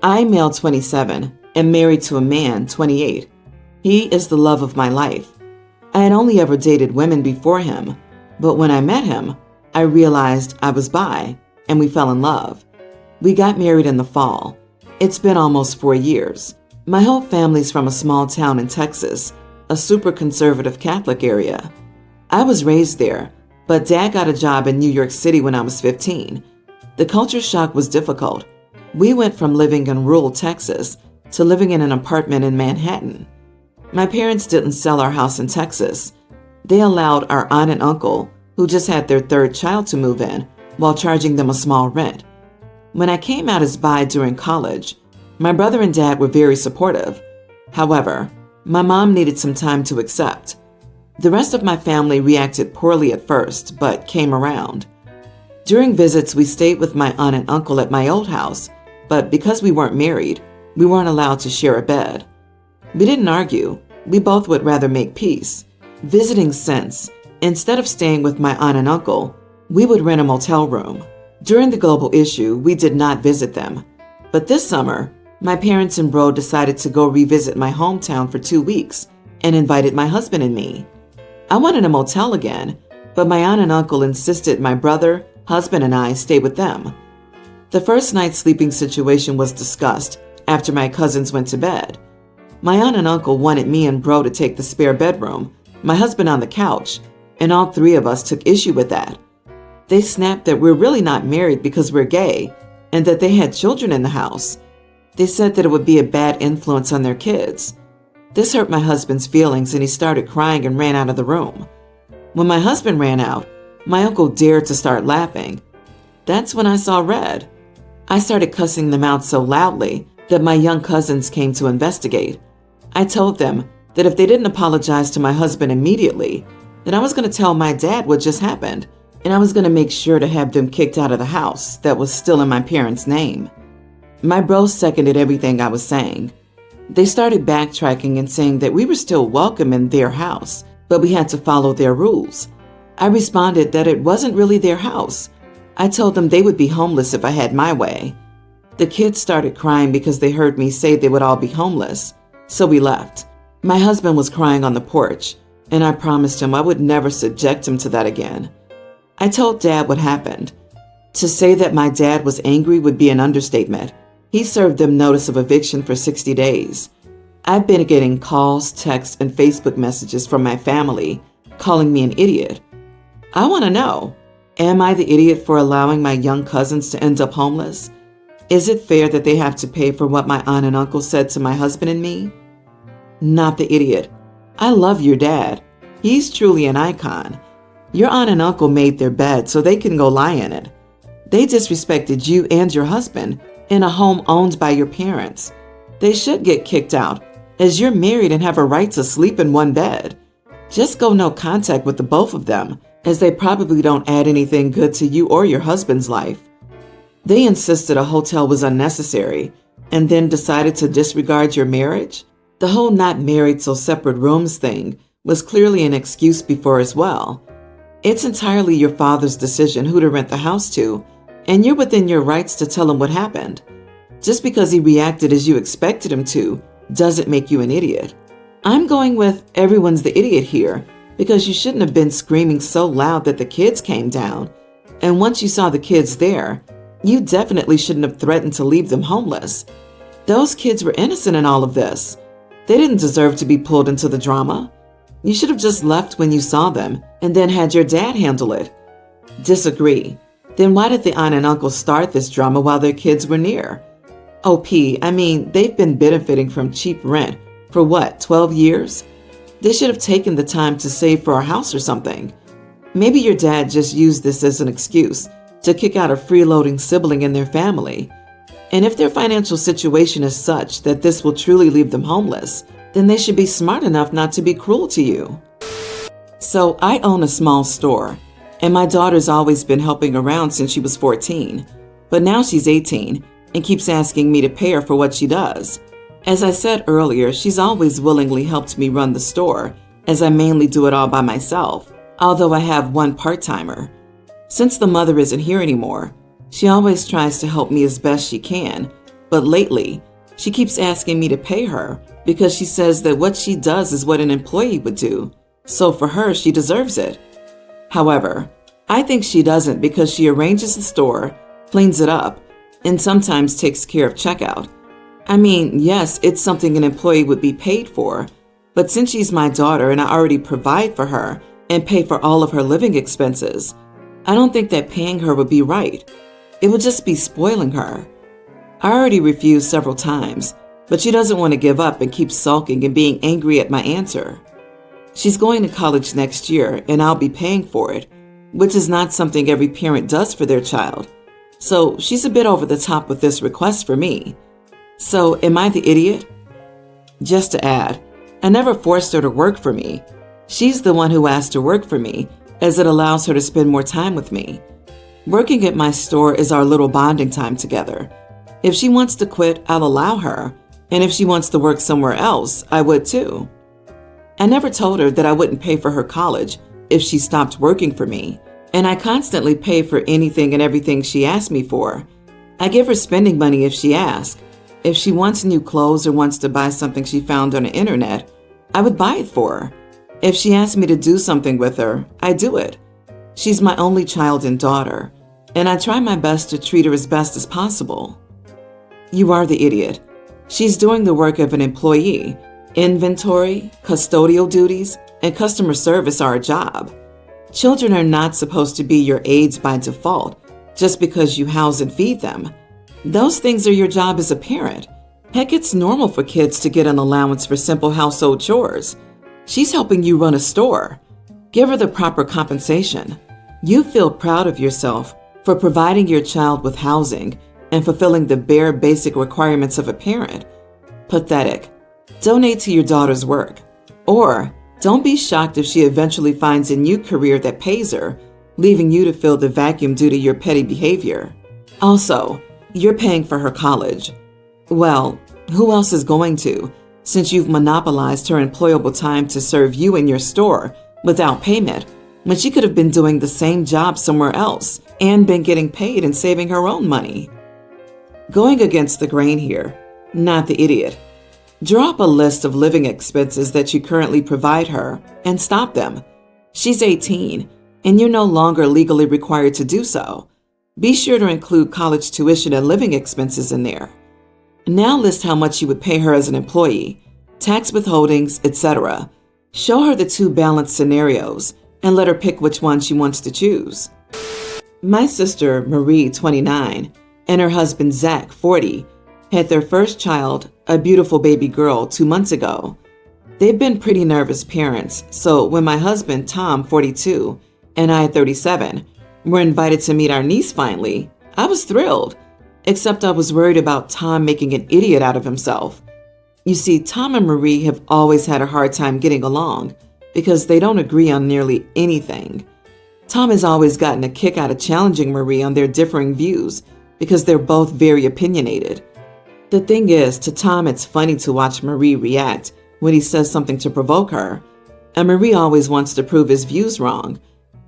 I'm male 27 and married to a man 28. He is the love of my life. I had only ever dated women before him, but when I met him, I realized I was bi, and we fell in love. We got married in the fall. It's been almost 4 years. My whole family's from a small town in Texas, a super conservative Catholic area. I was raised there, but Dad got a job in New York City when I was 15. The culture shock was difficult. We went from living in rural Texas to living in an apartment in Manhattan. My parents didn't sell our house in Texas. They allowed our aunt and uncle, who just had their third child, to move in while charging them a small rent. When I came out as bi during college, my brother and dad were very supportive. However, my mom needed some time to accept. The rest of my family reacted poorly at first, but came around. During visits, we stayed with my aunt and uncle at my old house, but because we weren't married, we weren't allowed to share a bed. We didn't argue. We both would rather make peace. Visiting since, instead of staying with my aunt and uncle, we would rent a motel room. During the global issue, we did not visit them. But this summer, my parents and bro decided to go revisit my hometown for 2 weeks and invited my husband and me. I wanted a motel again, but my aunt and uncle insisted my brother, husband, and I stay with them. The first night's sleeping situation was discussed after my cousins went to bed. My aunt and uncle wanted me and bro to take the spare bedroom, my husband on the couch, and all three of us took issue with that. They snapped that we're really not married because we're gay and that they had children in the house. They said that it would be a bad influence on their kids. This hurt my husband's feelings and he started crying and ran out of the room. When my husband ran out, my uncle dared to start laughing. That's when I saw red. I started cussing them out so loudly that my young cousins came to investigate. I told them that if they didn't apologize to my husband immediately, then I was going to tell my dad what just happened, and I was going to make sure to have them kicked out of the house that was still in my parents' name. My bros seconded everything I was saying. They started backtracking and saying that we were still welcome in their house, but we had to follow their rules. I responded that it wasn't really their house. I told them they would be homeless if I had my way. The kids started crying because they heard me say they would all be homeless, so we left. My husband was crying on the porch, and I promised him I would never subject him to that again. I told Dad what happened. To say that my dad was angry would be an understatement. He served them notice of eviction for 60 days. I've been getting calls, texts, and Facebook messages from my family calling me an idiot. I want to know, am I the idiot for allowing my young cousins to end up homeless? Is it fair that they have to pay for what my aunt and uncle said to my husband and me? Not the idiot. I love your dad. He's truly an icon. Your aunt and uncle made their bed so they can go lie in it. They disrespected you and your husband in a home owned by your parents. They should get kicked out, as you're married and have a right to sleep in one bed. Just go no contact with the both of them, as they probably don't add anything good to you or your husband's life. They insisted a hotel was unnecessary and then decided to disregard your marriage. The whole not married so separate rooms thing was clearly an excuse before as well. It's entirely your father's decision who to rent the house to, and you're within your rights to tell him what happened. Just because he reacted as you expected him to doesn't make you an idiot. I'm going with everyone's the idiot here because you shouldn't have been screaming so loud that the kids came down. And once you saw the kids there, you definitely shouldn't have threatened to leave them homeless. Those kids were innocent in all of this. They didn't deserve to be pulled into the drama. You should have just left when you saw them and then had your dad handle it. Disagree. Then why did the aunt and uncle start this drama while their kids were near? I mean, they've been benefiting from cheap rent for what, 12 years? They should have taken the time to save for a house or something. Maybe your dad just used this as an excuse to kick out a freeloading sibling in their family. And if their financial situation is such that this will truly leave them homeless, then they should be smart enough not to be cruel to you. So I own a small store, and my daughter's always been helping around since she was 14, but now she's 18 and keeps asking me to pay her for what she does. As I said earlier, she's always willingly helped me run the store, as I mainly do it all by myself, although I have one part-timer. Since the mother isn't here anymore, she always tries to help me as best she can, But lately, she keeps asking me to pay her because she says that what she does is what an employee would do. So for her, she deserves it. However, I think she doesn't because she arranges the store, cleans it up, and sometimes takes care of checkout. I mean, yes, it's something an employee would be paid for, but since she's my daughter and I already provide for her and pay for all of her living expenses, I don't think that paying her would be right. It would just be spoiling her. I already refused several times, but she doesn't want to give up and keeps sulking and being angry at my answer. She's going to college next year and I'll be paying for it, which is not something every parent does for their child. So she's a bit over the top with this request for me. So am I the idiot? Just to add, I never forced her to work for me. She's the one who asked to work for me, as it allows her to spend more time with me. Working at my store is our little bonding time together. If she wants to quit, I'll allow her, and if she wants to work somewhere else, I would too. I never told her that I wouldn't pay for her college if she stopped working for me, and I constantly pay for anything and everything she asks me for. I give her spending money if she asks. If she wants new clothes or wants to buy something she found on the internet, I would buy it for her. If she asks me to do something with her, I do it. She's my only child and daughter, and I try my best to treat her as best as possible. You are the idiot. She's doing the work of an employee. Inventory, custodial duties, and customer service are a job. Children are not supposed to be your aides by default, just because you house and feed them. Those things are your job as a parent. Heck, it's normal for kids to get an allowance for simple household chores. She's helping you run a store. Give her the proper compensation. You feel proud of yourself for providing your child with housing and fulfilling the bare basic requirements of a parent. Pathetic. Donate to your daughter's work. Or don't be shocked if she eventually finds a new career that pays her, leaving you to fill the vacuum due to your petty behavior. Also, you're paying for her college. Well, who else is going to, since you've monopolized her employable time to serve you in your store without payment, when she could have been doing the same job somewhere else and been getting paid and saving her own money? Going against the grain here, not the idiot. Draw up a list of living expenses that you currently provide her and stop them. She's 18, and you're no longer legally required to do so. Be sure to include college tuition and living expenses in there. Now list how much you would pay her as an employee, tax withholdings, etc. Show her the two balanced scenarios and let her pick which one she wants to choose. My sister, Marie, 29, and her husband, Zach, 40, had their first child, a beautiful baby girl, 2 months ago. They've been pretty nervous parents, so when my husband, Tom, 42, and I, 37, were invited to meet our niece finally, I was thrilled, except I was worried about Tom making an idiot out of himself. You see, Tom and Marie have always had a hard time getting along because they don't agree on nearly anything. Tom has always gotten a kick out of challenging Marie on their differing views because they're both very opinionated. The thing is, to Tom, it's funny to watch Marie react when he says something to provoke her, and Marie always wants to prove his views wrong.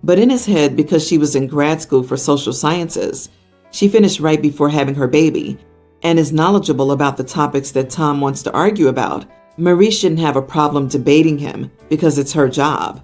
But in his head, because she was in grad school for social sciences, she finished right before having her baby, and is knowledgeable about the topics that Tom wants to argue about, Marie shouldn't have a problem debating him because it's her job.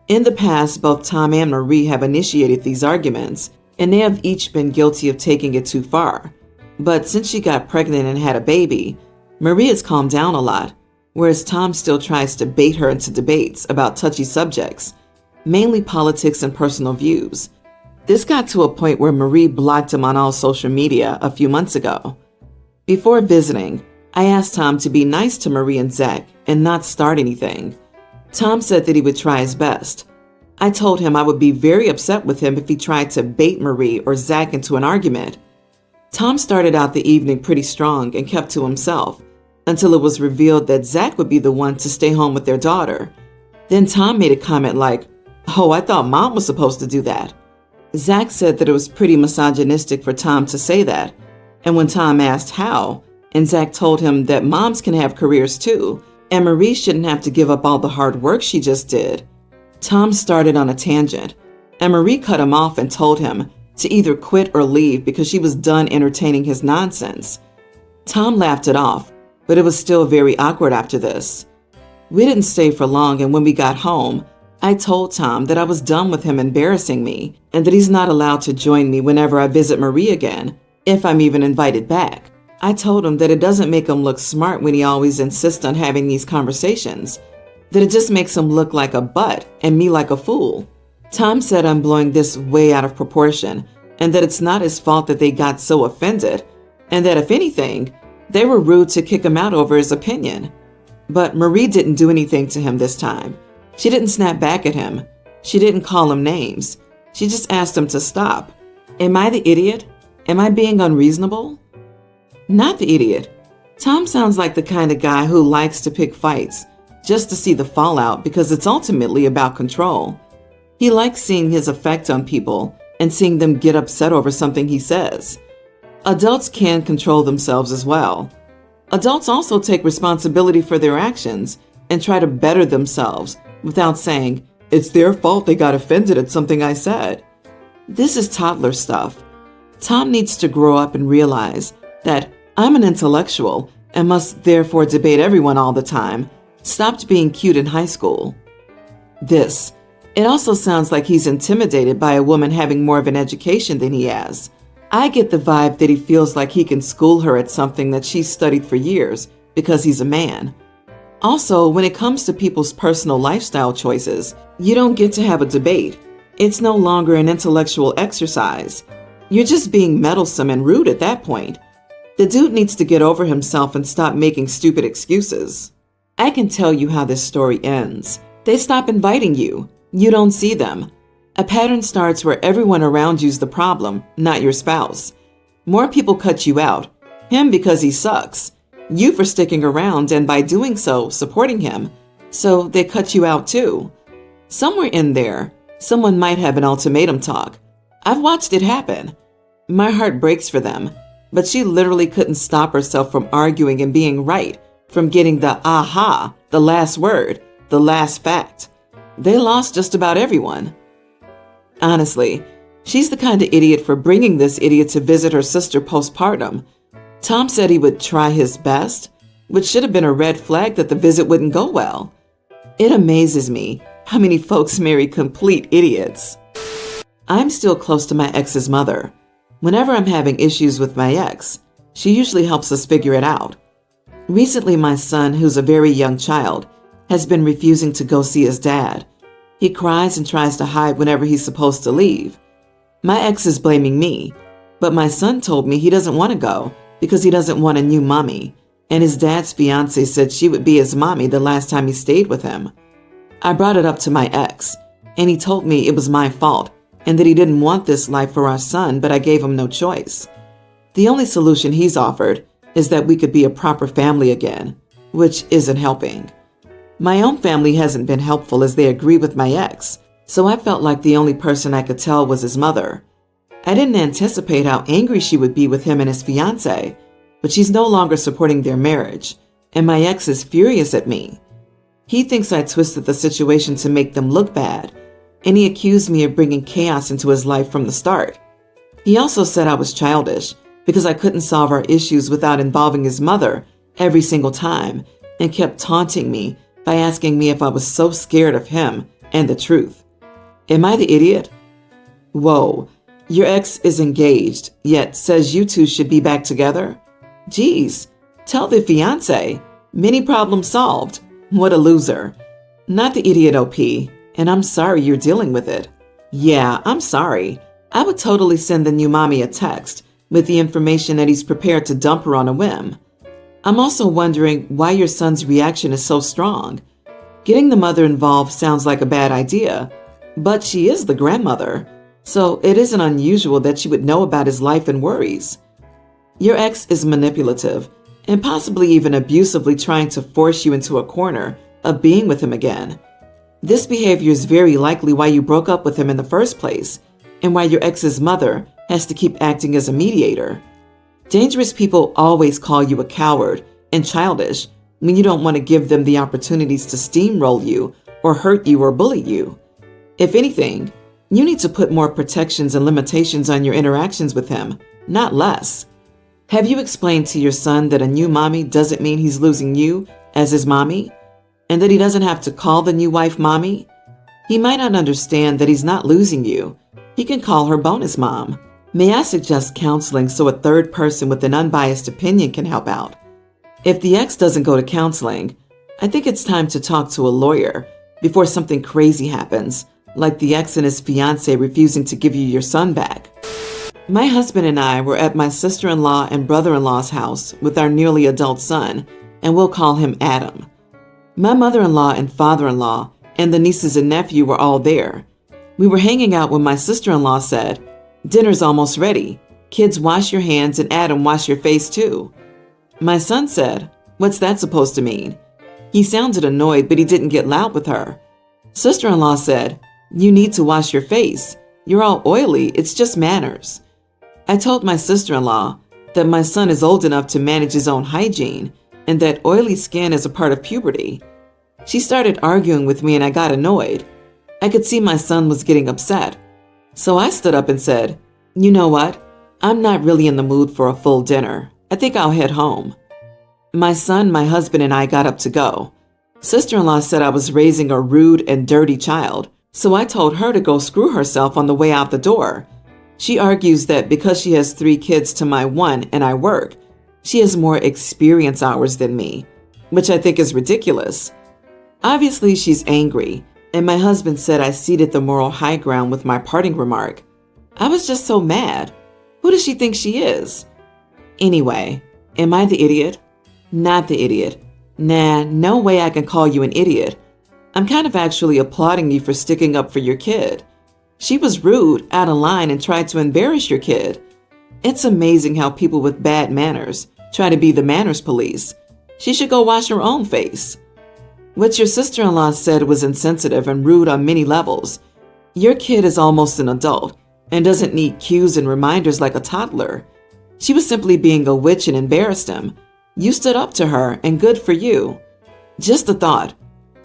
In the past, both Tom and Marie have initiated these arguments, and they have each been guilty of taking it too far. But since she got pregnant and had a baby, Marie has calmed down a lot, whereas Tom still tries to bait her into debates about touchy subjects, mainly politics and personal views. This got to a point where Marie blocked him on all social media a few months ago. Before visiting, I asked Tom to be nice to Marie and Zach and not start anything. Tom said that he would try his best. I told him I would be very upset with him if he tried to bait Marie or Zach into an argument. Tom started out the evening pretty strong and kept to himself until it was revealed that Zach would be the one to stay home with their daughter. Then Tom made a comment like, "Oh, I thought Mom was supposed to do that." Zach said that it was pretty misogynistic for Tom to say that, and when Tom asked how, and Zach told him that moms can have careers too, and Marie shouldn't have to give up all the hard work she just did, Tom started on a tangent, and Marie cut him off and told him to either quit or leave because she was done entertaining his nonsense. Tom laughed it off, but it was still very awkward after this. We didn't stay for long, and when we got home, I told Tom that I was done with him embarrassing me and that he's not allowed to join me whenever I visit Marie again, if I'm even invited back. I told him that it doesn't make him look smart when he always insists on having these conversations, that it just makes him look like a butt and me like a fool. Tom said I'm blowing this way out of proportion and that it's not his fault that they got so offended, and that if anything, they were rude to kick him out over his opinion. But Marie didn't do anything to him this time. She didn't snap back at him. She didn't call him names. She just asked him to stop. Am I the idiot? Am I being unreasonable? Not the idiot. Tom sounds like the kind of guy who likes to pick fights just to see the fallout because it's ultimately about control. He likes seeing his effect on people and seeing them get upset over something he says. Adults can control themselves as well. Adults also take responsibility for their actions and try to better themselves without saying, it's their fault they got offended at something I said. This is toddler stuff. Tom needs to grow up and realize that I'm an intellectual and must therefore debate everyone all the time. Stopped being cute in high school. It also sounds like he's intimidated by a woman having more of an education than he has. I get the vibe that he feels like he can school her at something that she's studied for years because he's a man. Also, when it comes to people's personal lifestyle choices, you don't get to have a debate. It's no longer an intellectual exercise. You're just being meddlesome and rude at that point. The dude needs to get over himself and stop making stupid excuses. I can tell you how this story ends. They stop inviting you. You don't see them. A pattern starts where everyone around you's the problem, not your spouse. More people cut you out. Him because he sucks. You for sticking around and by doing so, supporting him. So they cut you out too. Somewhere in there, someone might have an ultimatum talk. I've watched it happen. My heart breaks for them, but she literally couldn't stop herself from arguing and being right, from getting the aha, the last word, the last fact. They lost just about everyone. Honestly, she's the kind of idiot for bringing this idiot to visit her sister postpartum. Tom said he would try his best, which should have been a red flag that the visit wouldn't go well. It amazes me how many folks marry complete idiots. I'm still close to my ex's mother. Whenever I'm having issues with my ex, she usually helps us figure it out. Recently, my son, who's a very young child, has been refusing to go see his dad. He cries and tries to hide whenever he's supposed to leave. My ex is blaming me, but my son told me he doesn't want to go because he doesn't want a new mommy, and his dad's fiance said she would be his mommy the last time he stayed with him. I brought it up to my ex, and he told me it was my fault and that he didn't want this life for our son, but I gave him no choice. The only solution he's offered is that we could be a proper family again, which isn't helping. My own family hasn't been helpful as they agree with my ex, so I felt like the only person I could tell was his mother. I didn't anticipate how angry she would be with him and his fiance, but she's no longer supporting their marriage, and my ex is furious at me. He thinks I twisted the situation to make them look bad, and he accused me of bringing chaos into his life from the start. He also said I was childish because I couldn't solve our issues without involving his mother every single time, and kept taunting me by asking me if I was so scared of him and the truth. Am I the idiot? Whoa, your ex is engaged, yet says you two should be back together? Geez, tell the fiance. Mini problem solved. What a loser. Not the idiot, OP, and I'm sorry you're dealing with it. Yeah, I'm sorry. I would totally send the new mommy a text with the information that he's prepared to dump her on a whim. I'm also wondering why your son's reaction is so strong. Getting the mother involved sounds like a bad idea, but she is the grandmother, so it isn't unusual that she would know about his life and worries. Your ex is manipulative and possibly even abusively trying to force you into a corner of being with him again. This behavior is very likely why you broke up with him in the first place and why your ex's mother has to keep acting as a mediator. Dangerous people always call you a coward and childish when you don't want to give them the opportunities to steamroll you or hurt you or bully you. If anything, you need to put more protections and limitations on your interactions with him, not less. Have you explained to your son that a new mommy doesn't mean he's losing you as his mommy, and that he doesn't have to call the new wife mommy? He might not understand that he's not losing you. He can call her bonus mom. May I suggest counseling so a third person with an unbiased opinion can help out? If the ex doesn't go to counseling, I think it's time to talk to a lawyer before something crazy happens, like the ex and his fiancé refusing to give you your son back. My husband and I were at my sister-in-law and brother-in-law's house with our nearly adult son, and we'll call him Adam. My mother-in-law and father-in-law and the nieces and nephew were all there. We were hanging out when my sister-in-law said, "Dinner's almost ready. Kids, wash your hands, and Adam, wash your face too." My son said, "What's that supposed to mean?" He sounded annoyed, but he didn't get loud with her. Sister-in-law said, "You need to wash your face. You're all oily. It's just manners." I told my sister-in-law that my son is old enough to manage his own hygiene and that oily skin is a part of puberty. She started arguing with me and I got annoyed. I could see my son was getting upset. So I stood up and said, "You know what? I'm not really in the mood for a full dinner. I think I'll head home." My son, my husband, and I got up to go. Sister-in-law said I was raising a rude and dirty child, so I told her to go screw herself on the way out the door. She argues that because she has 3 kids to my 1 and I work, she has more experience hours than me, which I think is ridiculous. Obviously, she's angry, and my husband said I ceded the moral high ground with my parting remark. I was just so mad. Who does she think she is? Anyway, am I the idiot? Not the idiot. Nah, no way I can call you an idiot. I'm kind of actually applauding you for sticking up for your kid. She was rude, out of line, and tried to embarrass your kid. It's amazing how people with bad manners try to be the manners police. She should go wash her own face. What your sister-in-law said was insensitive and rude on many levels. Your kid is almost an adult and doesn't need cues and reminders like a toddler. She was simply being a witch and embarrassed him. You stood up to her, and good for you. Just a thought.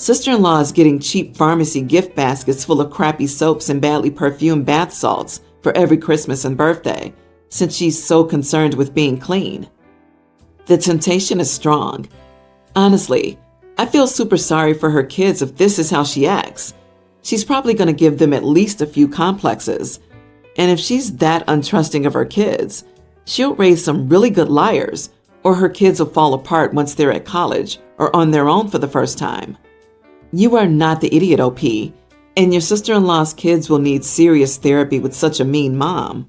Sister-in-law is getting cheap pharmacy gift baskets full of crappy soaps and badly perfumed bath salts for every Christmas and birthday, since she's so concerned with being clean. The temptation is strong. Honestly, I feel super sorry for her kids if this is how she acts. She's probably going to give them at least a few complexes. And if she's that untrusting of her kids, she'll raise some really good liars, or her kids will fall apart once they're at college or on their own for the first time. You are not the idiot, OP, and your sister-in-law's kids will need serious therapy with such a mean mom.